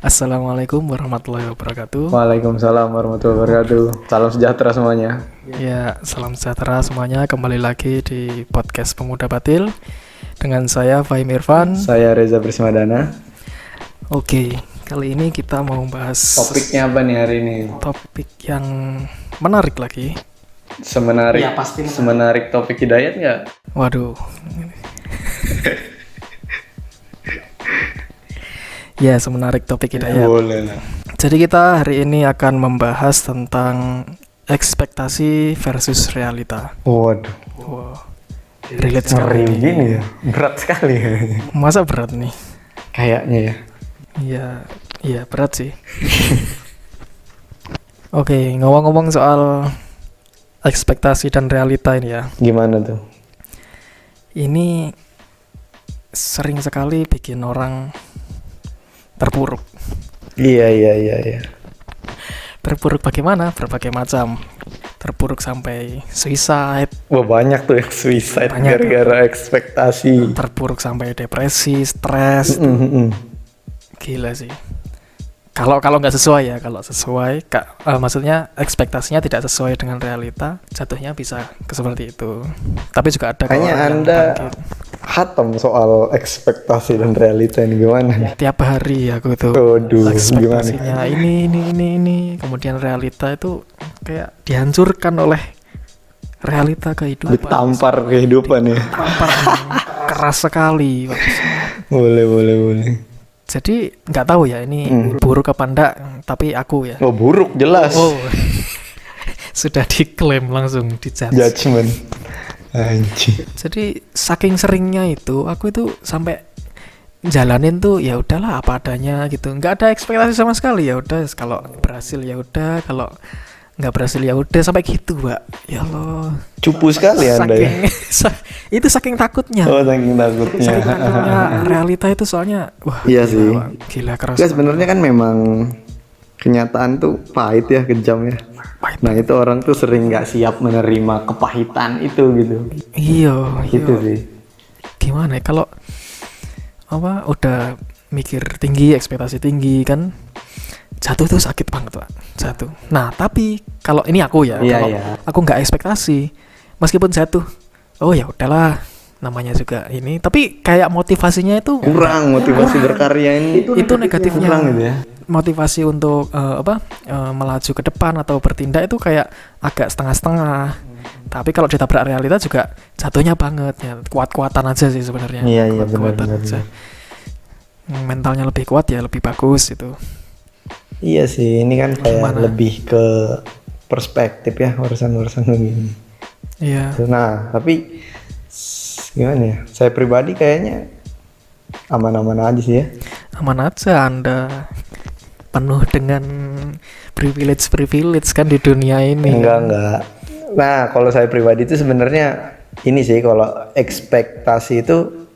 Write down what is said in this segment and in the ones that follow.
Assalamualaikum warahmatullahi wabarakatuh. Waalaikumsalam warahmatullahi wabarakatuh. Salam sejahtera semuanya. Ya, salam sejahtera semuanya. Kembali lagi di podcast Pemuda Batil dengan saya Fahim Irfan. Saya Reza Prismadana. Oke, kali ini kita mau bahas Topiknya apa nih hari ini? topik yang menarik lagi. Semenarik, Ya, pasti menarik. semenarik topik hidayat nggak? Waduh. Ya, semenarik topik hidayat. Boleh lah. Jadi kita hari ini akan membahas tentang ekspektasi versus realita. Waduh, Wow, relate sekali. ngeri gini ya. Berat sekali kayaknya. Masa berat nih? Kayaknya ya. Iya berat sih. Oke, ngomong-ngomong soal ekspektasi dan realita ini ya. Gimana tuh? Ini sering sekali bikin orang terpuruk. Iya. Terpuruk bagaimana? Berbagai macam. Terpuruk sampai suicide, Wah, banyak tuh yang suicide Banyak. gara-gara ekspektasi. terpuruk sampai depresi, stres. Gila sih. Kalau nggak sesuai ya, kalau sesuai, maksudnya ekspektasinya tidak sesuai dengan realita, jatuhnya bisa ke seperti itu. Tapi juga ada Kayaknya orang yang Anda bangkit. hatam soal ekspektasi dan realita ini gimana nih? Tiap hari aku itu Waduh, ekspektasinya ini, kemudian realita itu kayak dihancurkan oleh realita kehidupan. Ditampar kehidupan ya. Tampar keras sekali. Boleh. Jadi nggak tahu ya ini buruk apa enggak, tapi aku ya. Oh, buruk jelas. Oh, sudah diklaim langsung dijudge. Judgment. Anjing. Jadi saking seringnya itu aku itu sampai jalanin tuh ya udahlah apa adanya gitu. Nggak ada ekspektasi sama sekali, ya udah kalau berhasil ya udah, kalau nggak berhasil ya udah, sampai gitu, Mbak. Ya Allah. Cupu sekali Anda ya. Itu saking takutnya. Oh, saking takutnya. Saking takutnya realita itu soalnya wah. Iya sih. Gila keras. Ya sebenarnya kan memang kenyataan tuh pahit ya, kejam ya. Pahit. Nah, itu orang tuh sering nggak siap menerima kepahitan itu gitu. Iya. Gitu sih. Gimana ya kalau apa udah mikir tinggi, ekspektasi tinggi kan, jatuh tuh sakit banget, Pak. Jatuh. Nah, tapi kalau ini aku ya, Iya, kalau iya. aku nggak ekspektasi, meskipun jatuh, oh ya udahlah, namanya juga ini. Tapi kayak motivasinya itu Kurang motivasi berkarya ini. itu negatifnya. Kurang gitu ya. Motivasi untuk melaju ke depan atau bertindak itu kayak agak setengah-setengah. Tapi kalau ditabrak realita juga jatuhnya banget ya. Kuat-kuatan aja sih sebenarnya. Iya, Kuat-kuatan benar. aja. Mentalnya lebih kuat ya lebih bagus itu. Iya sih, ini kan kayak Gimana? lebih ke perspektif ya urusan-urusan begini. Iya. Nah, tapi gimana ya? Saya pribadi kayaknya aman-aman aja sih ya. Aman aja Anda penuh dengan privilege kan di dunia ini. Enggak. Nah, kalau saya pribadi itu sebenarnya ini sih, kalau ekspektasi itu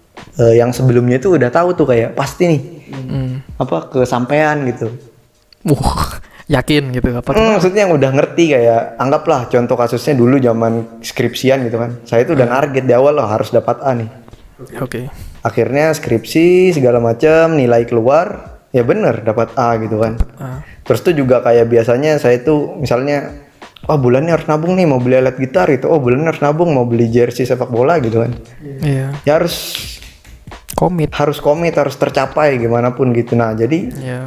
yang sebelumnya itu udah tahu tuh kayak pasti nih apa kesampaian gitu. Yakin gitu apa? Maksudnya yang udah ngerti, kayak anggaplah contoh kasusnya dulu zaman skripsian gitu kan. Saya itu udah target di awal loh harus dapat A nih. Oke. Akhirnya skripsi segala macam, nilai keluar, ya bener dapat A gitu kan. Terus tuh juga kayak biasanya saya tuh misalnya, oh bulannya harus nabung nih mau beli alat gitar gitu. Oh bulannya harus nabung mau beli jersey sepak bola gitu kan. Iya. Ya harus komit, harus tercapai gimana pun gitu. Nah, jadi Iya.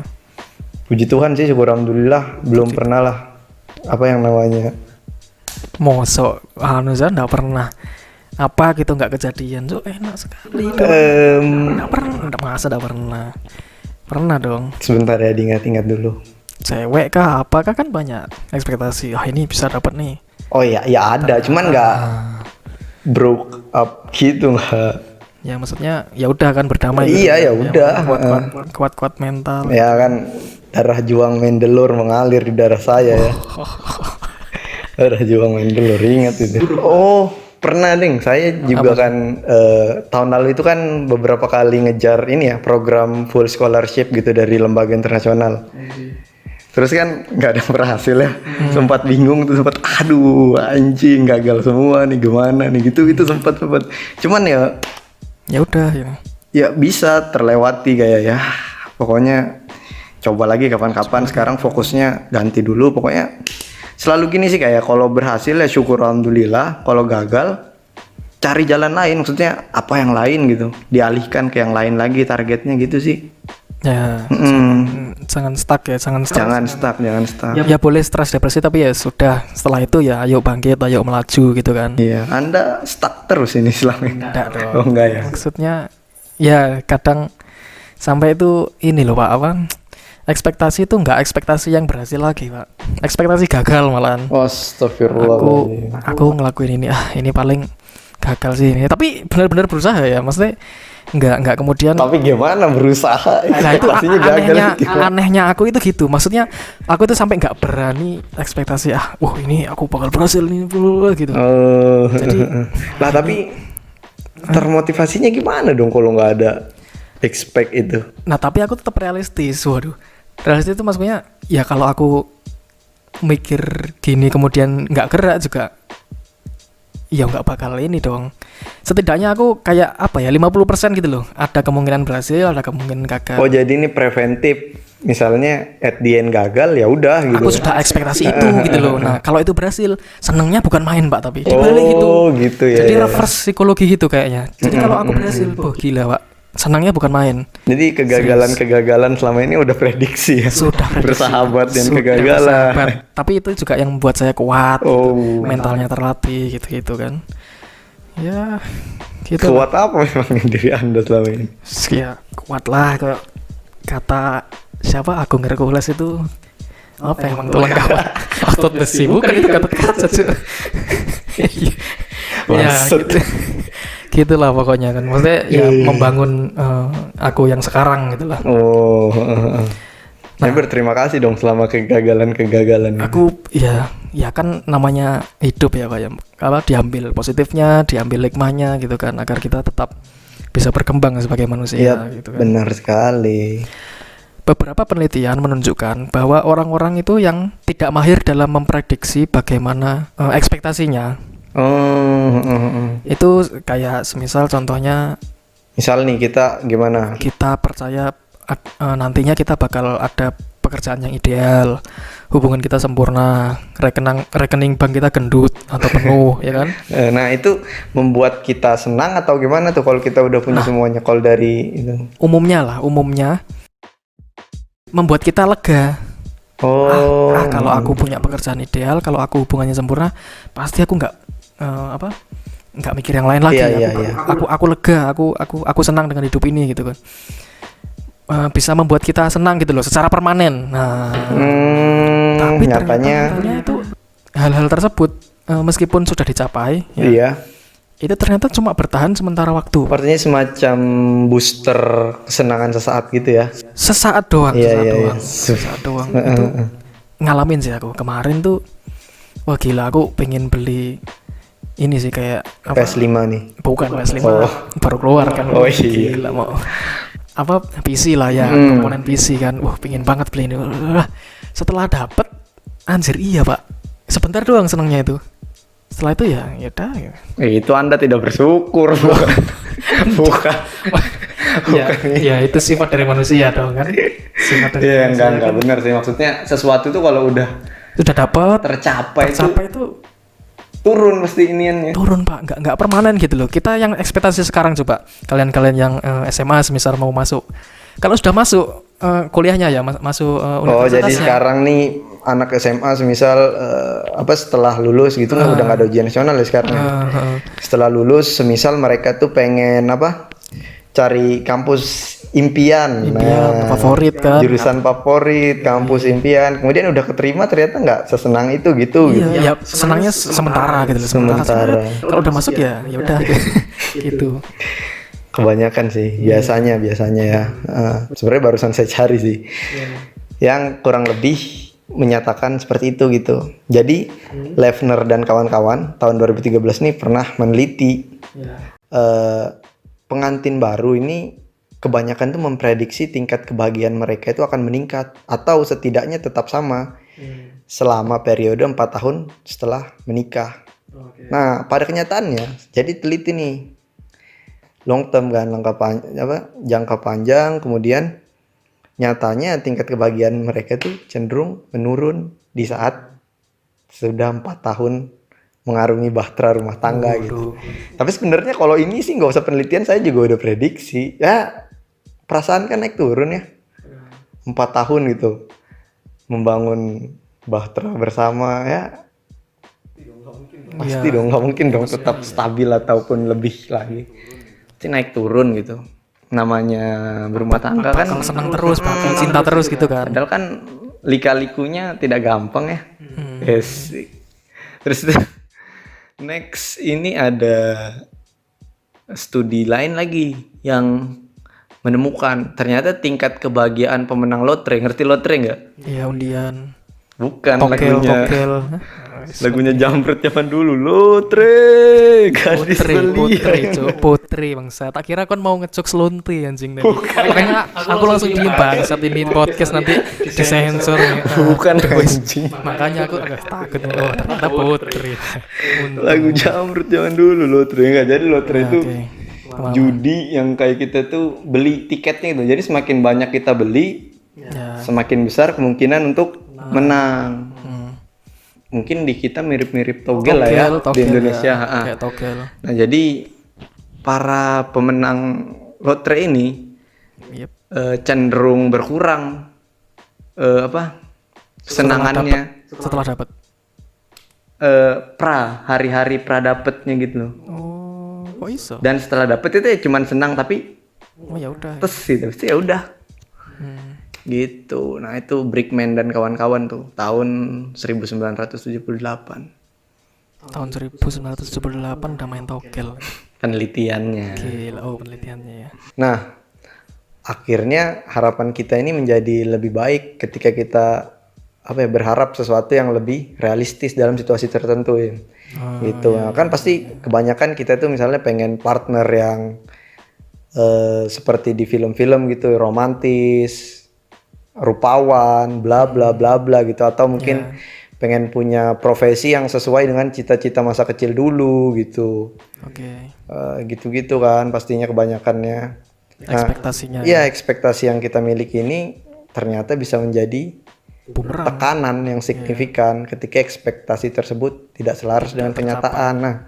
puji Tuhan sih, syukur alhamdulillah belum pernah lah apa yang namanya. Mosok nggak pernah apa gitu, nggak kejadian. So enak sekali. Nggak pernah, nggak pernah dong. Sebentar ya, diingat-ingat dulu. Cewek kah apakah kan banyak ekspektasi, ini bisa dapat nih. Oh ya ada, cuman nggak broke up gitu, nggak. Ya maksudnya ya udah kan berdamai Iya, gitu. ya udah. Kuat mental. Ya kan, darah juang Mendelur mengalir di darah saya ya. Darah juang Mendelur, ingat itu. Oh, pernah ding, saya juga kan tahun lalu itu kan beberapa kali ngejar ini ya, program full scholarship gitu dari lembaga internasional. Terus kan nggak ada yang berhasil ya. Sempat bingung tuh, sempat aduh anjing gagal semua nih, gimana nih gitu. Itu sempat. Cuman ya udah ya. Ya bisa terlewati kayak ya. Pokoknya coba lagi kapan-kapan. Sekarang fokusnya ganti dulu. Pokoknya selalu gini sih, kayak kalau berhasil ya syukur alhamdulillah, kalau gagal cari jalan lain, maksudnya apa yang lain gitu, dialihkan ke yang lain lagi targetnya gitu sih. Ya, jangan stuck ya, jangan stuck. Jangan stuck. Ya boleh stres depresi tapi ya sudah, setelah itu ya ayo bangkit, ayo melaju gitu kan. Iya, Anda stuck terus ini selama ini. Enggak dong. Oh enggak ya. Maksudnya ya kadang sampai itu ini loh Pak, apa? Ekspektasi itu enggak ekspektasi yang berhasil lagi, Pak. Ekspektasi gagal malahan. Astagfirullah. Aku ngelakuin ini, ini paling gagal sih ini. Tapi benar-benar berusaha ya, maksudnya enggak kemudian. Tapi gimana berusaha? Nah itu gagal. anehnya aku itu gitu. Maksudnya aku itu sampai nggak berani ekspektasi ini aku bakal berhasil nih gitu. Jadi lah tapi termotivasinya gimana dong kalau nggak ada expect itu? Nah tapi aku tetap realistis. Waduh, realistis itu maksudnya ya kalau aku mikir gini kemudian nggak gerak juga, ya nggak bakal ini dong. Setidaknya aku kayak 50% gitu loh. Ada kemungkinan berhasil, ada kemungkinan gagal. Oh jadi ini preventif. Misalnya at the end gagal ya udah gitu. Aku sudah ekspektasi itu gitu loh. Nah kalau itu berhasil, senengnya bukan main Pak, tapi dibalik gitu. Gitu ya. Jadi reverse psikologi gitu kayaknya. Jadi kalau aku berhasil, gila Pak. Senangnya bukan main. Jadi kegagalan selama ini udah prediksi ya. Sudah prediksi. Bersahabat dengan kegagalan. Tapi itu juga yang membuat saya kuat. Mentalnya terlatih gitu kan. Ya, gitu. Kuat apa memang diri Anda selama ini? Ya, kuat lah kayak kata siapa Agung Hercules itu. Apa emang tulang kawat otot besi, bukan itu kata kaca. Ya, gitulah pokoknya kan, maksudnya ya membangun aku yang sekarang gitulah. Nah, berterima kasih dong selama kegagalan. Aku ya kan namanya hidup ya Pak ya, kalau diambil positifnya, diambil hikmahnya gitu kan, agar kita tetap bisa berkembang sebagai manusia gitu kan. Benar sekali. Beberapa penelitian menunjukkan bahwa orang-orang itu yang tidak mahir dalam memprediksi bagaimana ekspektasinya. Itu kayak semisal contohnya, misal nih kita gimana? Kita percaya nantinya kita bakal ada pekerjaan yang ideal, hubungan kita sempurna, rekening bank kita gendut atau penuh, ya kan? Nah itu membuat kita senang atau gimana tuh kalau kita udah punya semuanya? Kalau dari itu? Umumnya membuat kita lega. Kalau aku punya pekerjaan ideal, kalau aku hubungannya sempurna, pasti aku nggak mikir yang lain lagi. Aku lega, aku senang dengan hidup ini gitu kan. Bisa membuat kita senang gitu loh secara permanen. Nah, tapi nyatanya itu hal-hal tersebut meskipun sudah dicapai, itu ternyata cuma bertahan sementara waktu. Artinya semacam booster kesenangan sesaat gitu ya? Sesaat doang. Itu ngalamin sih aku kemarin tuh. Wah gila, aku pengen beli ini sih kayak PS5 nih. Bukan PS5, baru keluar kan. Gila mau PC lah ya, komponen PC kan. Wah pengen banget beli ini. Setelah dapet, anjir iya Pak, sebentar doang senangnya itu. Setelah itu ya udah. Itu Anda tidak bersyukur. Bukan. Ya itu sifat dari manusia dong kan. Enggak benar sih, maksudnya sesuatu itu kalau udah dapat tercapai itu turun pasti iniannya. Turun Pak, nggak permanen gitu loh. Kita yang ekspektasi sekarang coba kalian yang SMA misal mau masuk. Kalau sudah masuk kuliahnya ya masuk universitasnya. Jadi sekarang nih anak SMA semisal setelah lulus gitu udah nggak ada ujian nasional ya sekarang. Setelah lulus semisal mereka tuh pengen cari kampus impian favorit kan, jurusan favorit, kampus impian, kemudian udah keterima ternyata nggak sesenang itu gitu. Ya senangnya sementara gitu loh. Sementara. Kalau udah masuk ya udah gitu. Kebanyakan sih biasanya ya. Sebenarnya barusan saya cari sih yang kurang lebih menyatakan seperti itu gitu. Jadi Levner dan kawan-kawan tahun 2013 nih pernah meneliti pengantin baru ini kebanyakan tuh memprediksi tingkat kebahagiaan mereka itu akan meningkat atau setidaknya tetap sama selama periode 4 tahun setelah menikah. Nah, pada kenyataannya jadi teliti nih long term kan, jangka panjang, kemudian nyatanya tingkat kebahagiaan mereka tuh cenderung menurun di saat sudah 4 tahun mengarungi bahtera rumah tangga gitu. Tapi sebenarnya kalau ini sih nggak usah penelitian, saya juga udah prediksi. Ya perasaan kan naik turun ya. 4 tahun gitu membangun bahtera bersama ya. Pasti dong, nggak mungkin dong tetap stabil ataupun lebih lagi. Pasti naik turun gitu. Namanya berumah tangga kan Bakal seneng terus, bakal cinta terus gitu kan. padahal kan lika-likunya tidak gampang ya. Yes. Terus next ini ada studi lain lagi yang menemukan ternyata tingkat kebahagiaan pemenang lotre. Ngerti lotre nggak? Iya, undian. Bukan Tokel. lagunya Jamret zaman dulu. Lotre, gadis belia. Putri bangsa. Tak kira kan mau ngecuk selonti anjing tadi. Makanya aku langsung diem bangsat ini podcast nanti disensor. Bukan anjing. Makanya aku agak takut. Oh, ternyata Putri. Lagu Jamret zaman dulu lotre nggak. Jadi lotre itu judi yang kayak kita tuh beli tiketnya gitu. Jadi semakin banyak kita beli, semakin besar kemungkinan untuk menang. Mungkin di kita mirip-mirip togel lah ya di Indonesia. Ya, kayak togel. Nah jadi para pemenang lotre ini cenderung berkurang kesenangannya setelah dapat hari-hari pra dapetnya gitu loh. Oh, kok iso? Dan setelah dapet itu ya cuman senang tapi ya udah. Terus gitu, ya udah. Gitu. Nah, itu Brickman dan kawan-kawan tuh tahun 1978. Tahun 1978 udah main togel. Penelitiannya. Gila, penelitiannya ya. Nah, akhirnya harapan kita ini menjadi lebih baik ketika kita berharap sesuatu yang lebih realistis dalam situasi tertentu ya. Gitu. Nah, kan pasti kebanyakan kita tuh misalnya pengen partner yang seperti di film-film gitu, romantis, rupawan, bla bla bla bla gitu, atau mungkin pengen punya profesi yang sesuai dengan cita-cita masa kecil dulu gitu. Gitu-gitu kan pastinya kebanyakannya. Ekspektasinya. Iya, ekspektasi yang kita miliki ini ternyata bisa menjadi bumerang. Tekanan yang signifikan ketika ekspektasi tersebut tidak selaras dengan kenyataan. Nah,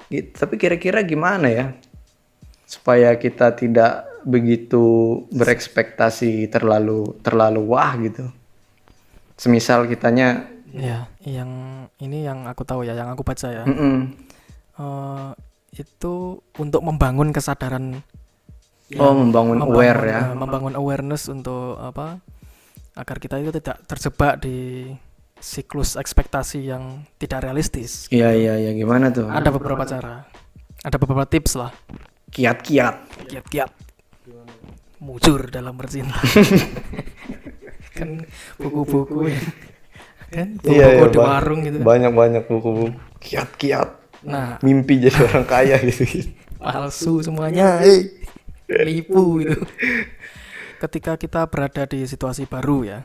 gitu. Tapi kira-kira gimana ya supaya kita tidak begitu berekspektasi terlalu wah gitu. Semisal kitanya yang aku tahu ya, yang aku baca ya. Itu untuk membangun kesadaran membangun aware ya. Membangun awareness untuk agar kita itu tidak terjebak di siklus ekspektasi yang tidak realistis. Iya, gimana tuh? Ada beberapa cara. Ada beberapa tips lah. Kiat mujur dalam bercinta. Kan buku-buku ya. Kan buku-buku di warung gitu. Banyak buku-buku kiat. Nah, mimpi jadi orang kaya gitu. Palsu semuanya. Lipu gitu. Ketika kita berada di situasi baru ya.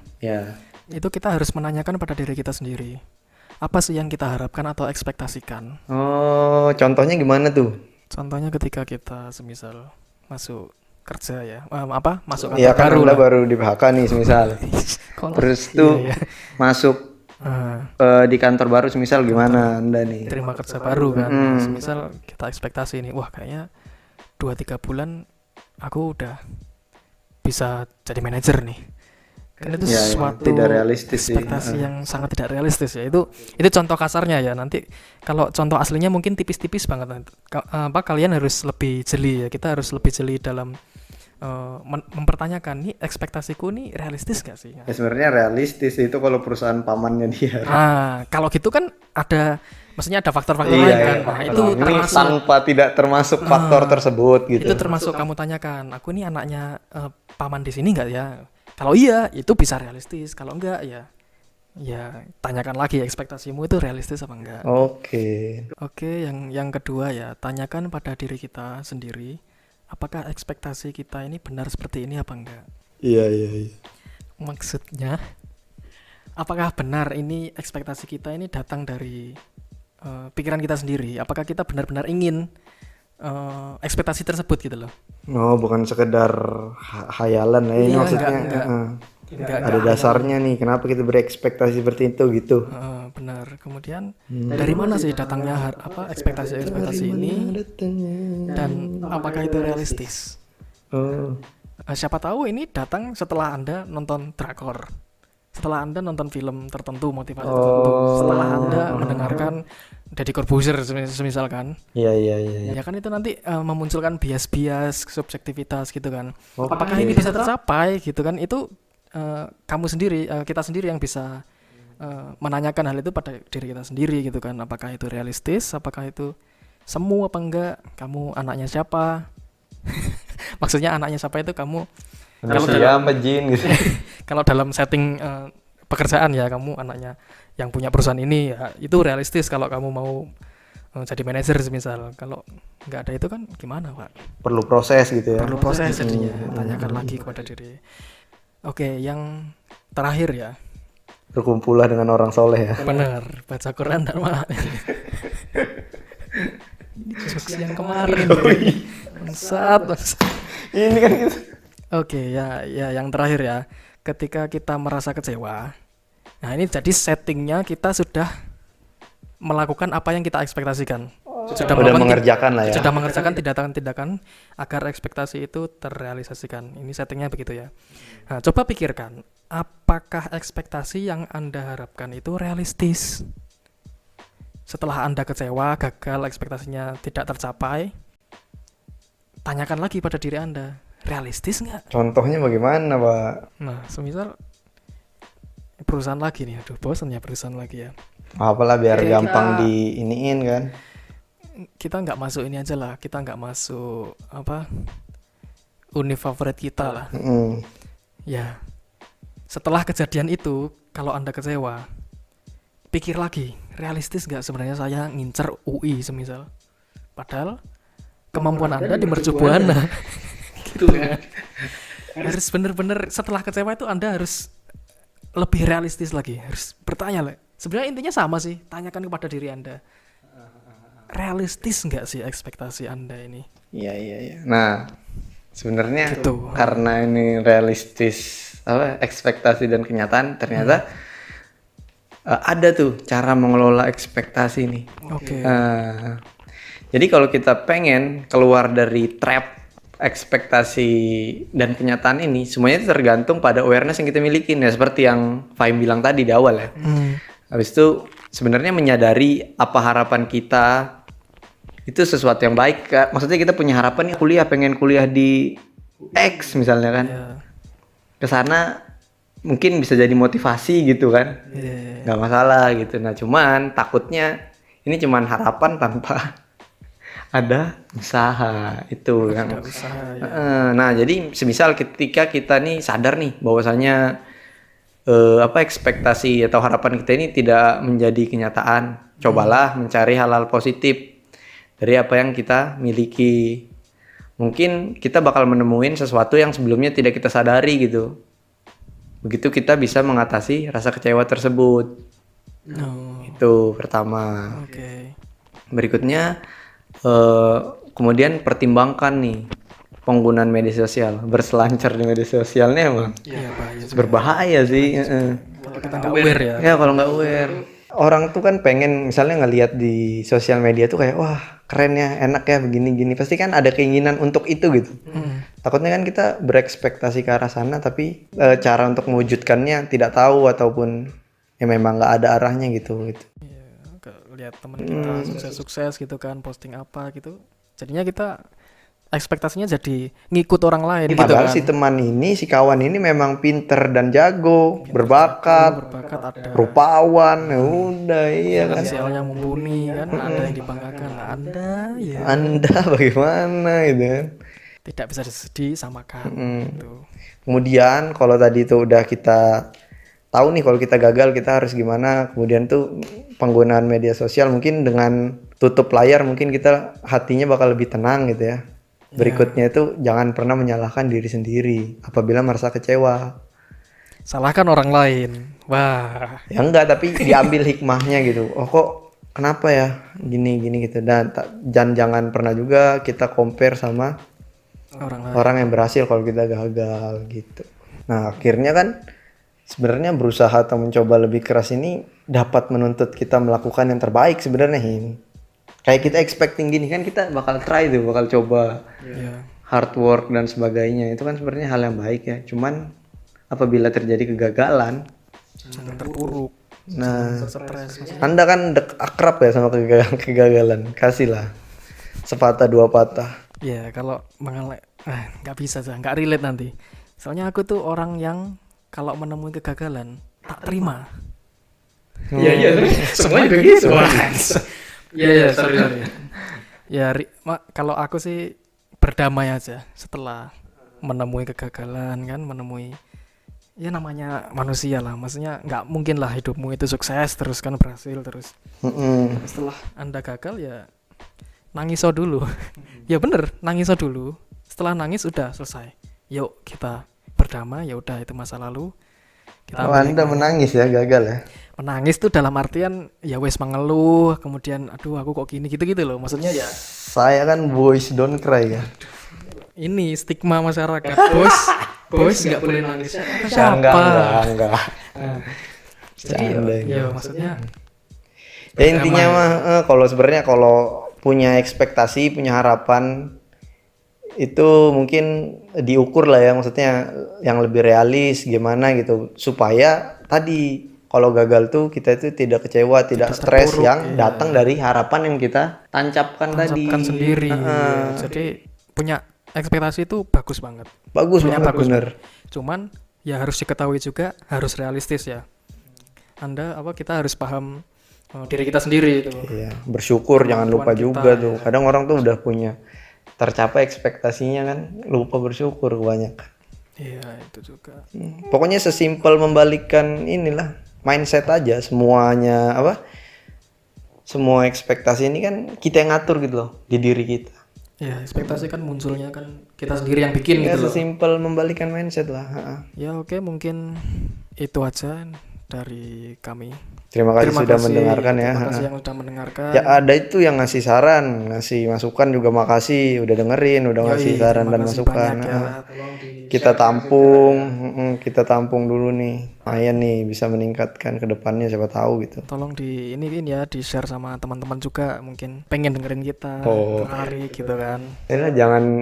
Itu kita harus menanyakan pada diri kita sendiri. Apa sih yang kita harapkan atau ekspektasikan? Oh, contohnya gimana tuh? Contohnya ketika kita semisal masuk kerja ya, masuk kantor baru di PHK nih semisal. Terus tuh masuk di kantor baru semisal gimana Anda nih? Terima kerja baru kan. Semisal kita ekspektasi nih, wah kayaknya 2-3 bulan aku udah bisa jadi manajer nih. Kan itu suatu tidak realistis ekspektasi yang sangat tidak realistis ya. Itu contoh kasarnya ya. Nanti kalau contoh aslinya mungkin tipis-tipis banget. Kalian harus lebih jeli ya. Kita harus lebih jeli dalam mempertanyakan nih ekspektasiku nih realistis gak sih? Ya sebenarnya realistis itu kalau perusahaan pamannya dia. Kalau gitu kan maksudnya ada faktor-faktor lain kan. Nah, itu termasuk tanpa tidak termasuk faktor tersebut gitu. Itu termasuk kamu tanyakan, aku ini anaknya paman di sini enggak ya? Kalau iya, itu bisa realistis. Kalau enggak ya tanyakan lagi ekspektasimu itu realistis apa enggak. Oke, yang kedua ya, tanyakan pada diri kita sendiri, apakah ekspektasi kita ini benar seperti ini apa enggak? Iya. Maksudnya, apakah benar ini ekspektasi kita ini datang dari pikiran kita sendiri? Apakah kita benar-benar ingin ekspektasi tersebut gitu loh. Oh, bukan sekedar hayalan ya, ini Iya, maksudnya enggak ada dasarnya nih kenapa kita berekspektasi seperti itu gitu. benar. Kemudian dari mana sih datangnya ekspektasi ini dan apakah itu realistis? Oh, Siapa tahu ini datang setelah Anda nonton drakor, setelah Anda nonton film tertentu, motivasi tertentu, setelah Anda mendengarkan Deddy Corbuzier misalkan. iya. Ya kan itu nanti memunculkan bias-bias, subjektivitas gitu kan. Oh, Apakah ini bisa tercapai gitu kan? Itu kamu sendiri, kita sendiri yang bisa menanyakan hal itu pada diri kita sendiri gitu kan. Apakah itu realistis? Apakah itu semu apa enggak? Kamu anaknya siapa? Maksudnya anaknya siapa itu kamu manusia apa jin gitu. kalau dalam setting pekerjaan ya kamu anaknya yang punya perusahaan ini ya itu realistis kalau kamu mau jadi manajer misal. Kalau nggak ada itu kan gimana Pak? Perlu proses gitu ya. Perlu proses jadinya. Tanyakan lagi kepada diri. Oke, yang terakhir ya. Berkumpullah dengan orang soleh ya. Benar, baca Quran dan malah. Jokes yang kemarin. Bangsat. Ini kan gitu. Oke, ya yang terakhir ya. Ketika kita merasa kecewa. Nah, ini jadi settingnya kita sudah melakukan apa yang kita ekspektasikan. Sudah mengerjakan lah ya. Sudah mengerjakan tindakan-tindakan agar ekspektasi itu terrealisasikan. Ini settingnya begitu ya. Nah, coba pikirkan, apakah ekspektasi yang Anda harapkan itu realistis? Setelah Anda kecewa, gagal, ekspektasinya tidak tercapai, tanyakan lagi pada diri Anda, realistis nggak? Contohnya bagaimana, Pak? Nah, semisal perusahaan lagi nih, aduh bosan ya perusahaan lagi ya. Apalah biar gampang diiniin kan. Kita nggak masuk ini aja lah, kita nggak masuk univ favorit kita lah. Ya, setelah kejadian itu, kalau Anda kecewa, pikir lagi, realistis nggak sebenarnya saya ngincer UI semisal. Padahal kemampuan Anda di Mercu Buana. Gitu kan. Harus bener-bener setelah kecewa itu Anda harus lebih realistis lagi, harus bertanya lah. Sebenarnya intinya sama sih, tanyakan kepada diri Anda. Realistis nggak sih ekspektasi Anda ini? Iya. Nah, sebenarnya Gitu. karena ini realistis ekspektasi dan kenyataan, ternyata ada tuh cara mengelola ekspektasi nih. Oke. Jadi kalau kita pengen keluar dari trap ekspektasi dan kenyataan ini, semuanya itu tergantung pada awareness yang kita milikin ya, seperti yang Fahim bilang tadi di awal ya. Habis itu sebenarnya menyadari apa harapan kita itu sesuatu yang baik. Maksudnya kita punya harapan nih pengen kuliah di X misalnya kan. Kesana mungkin bisa jadi motivasi gitu kan. Nggak masalah gitu. Nah cuman takutnya ini cuman harapan tanpa ada usaha itu kan. Nah jadi semisal ketika kita nih sadar nih bahwasanya ekspektasi atau harapan kita ini tidak menjadi kenyataan, cobalah mencari hal-hal positif dari apa yang kita miliki. Mungkin kita bakal menemuin sesuatu yang sebelumnya tidak kita sadari gitu. Begitu kita bisa mengatasi rasa kecewa tersebut. Itu pertama. Berikutnya kemudian pertimbangkan nih penggunaan media sosial. Berselancar di media sosialnya emang berbahaya sih. Kalau kita nggak aware ya. Ya kalau nggak aware. Orang tuh kan pengen misalnya ngelihat di sosial media tuh kayak wah keren ya, enak ya begini-gini. Pasti kan ada keinginan untuk itu gitu. Takutnya kan kita berekspektasi ke arah sana tapi cara untuk mewujudkannya tidak tahu ataupun ya memang nggak ada arahnya gitu. Lihat teman kita sukses-sukses gitu kan, posting apa gitu, jadinya kita ekspektasinya jadi ngikut orang lain gitu padahal kan. si teman ini, si kawan ini memang pinter dan jago, berbakat ada rupawan, ya udah iya kan. Sosialnya mumpuni kan, ada yang dibanggakan. Anda bagaimana gitu kan. Tidak bisa disamakan gitu. Kemudian kalau tadi itu udah kita tahu nih kalau kita gagal kita harus gimana, kemudian tuh penggunaan media sosial mungkin dengan tutup layar mungkin kita hatinya bakal lebih tenang gitu ya. Berikutnya itu jangan pernah menyalahkan diri sendiri apabila merasa kecewa. Salahkan orang lain. Wah. Ya enggak, tapi diambil hikmahnya gitu. Oh kok kenapa ya gini gitu, dan jangan pernah juga kita compare sama orang lain. orang yang berhasil kalau kita gagal gitu. Nah akhirnya kan sebenarnya berusaha atau mencoba lebih keras ini dapat menuntut kita melakukan yang terbaik sebenarnya ini. Kayak kita expecting gini kan, kita bakal try tuh, bakal coba Iya. hard work dan sebagainya. Itu kan sebenarnya hal yang baik ya. Cuman apabila terjadi kegagalan, Jangan terpuruk, nah stres. Anda kan akrab ya sama kegagalan. Kasihlah sepatah dua patah. Ya kalau nggak bisa sih, nggak relate nanti. Soalnya aku tuh orang yang kalau menemui kegagalan tak terima. Iya, semuanya juga gitu. Iya, sorry. Ya kalau aku sih berdamai aja setelah menemui kegagalan kan, menemui ya namanya manusia lah. Maksudnya nggak mungkin lah hidupmu itu sukses terus kan, berhasil terus. Setelah Anda gagal ya nangis dulu. Ya bener, nangis dulu. Setelah nangis udah selesai. Yuk kita berdamai, ya udah itu masa lalu. Kita Oh, Anda menangis ya gagal ya? menangis tuh dalam artian ya wes mengeluh, kemudian aduh aku kok gini gitu loh. Maksudnya ya Saya kan boys don't cry ya. ini stigma masyarakat. Bos nggak boleh nangis. Enggak. Jadi Canda ini. ya maksudnya Ya intinya mah kalau sebenarnya kalau punya ekspektasi, punya harapan itu mungkin diukur lah ya, maksudnya yang lebih realis gimana gitu, supaya tadi kalau gagal tuh kita itu tidak kecewa, tidak stres terpuruk, yang datang dari harapan yang kita tancapkan tadi. tancapkan sendiri. Ya. Jadi punya ekspektasi itu bagus banget. Bagus Sebenarnya banget, bagus bener. Cuman ya harus diketahui juga, harus realistis ya. Kita harus paham diri kita sendiri itu. Iya, bersyukur jangan lupa kita, juga tuh. Kadang orang tuh udah punya tercapai ekspektasinya kan, lupa bersyukur kebanyakan. Iya, itu juga. Pokoknya sesimpel membalikkan inilah mindset aja, semuanya semua ekspektasi ini kan kita yang ngatur gitu loh di diri kita. Ya, ekspektasi kan munculnya kan kita sendiri yang bikin Ya gitu loh. sesimpel membalikkan mindset lah. Ya oke, mungkin itu aja dari kami. Terima kasih sudah mendengarkan ya. Terima kasih yang sudah mendengarkan. Ya ada itu yang ngasih saran, ngasih masukan juga makasih udah dengerin, udah ngasih saran terima dan kasih masukan. banyak ya. Kita tampung dulu nih. Lumayan nih bisa meningkatkan ke depannya, siapa tahu gitu. Tolong di share sama teman-teman juga, mungkin pengen dengerin kita, tertarik gitu kan. Ya,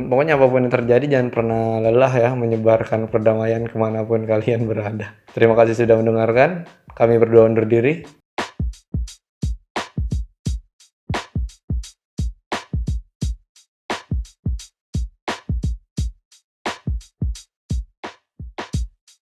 pokoknya apapun yang terjadi jangan pernah lelah ya menyebarkan perdamaian kemanapun kalian berada. Terima kasih sudah mendengarkan. Kami berdua undur diri.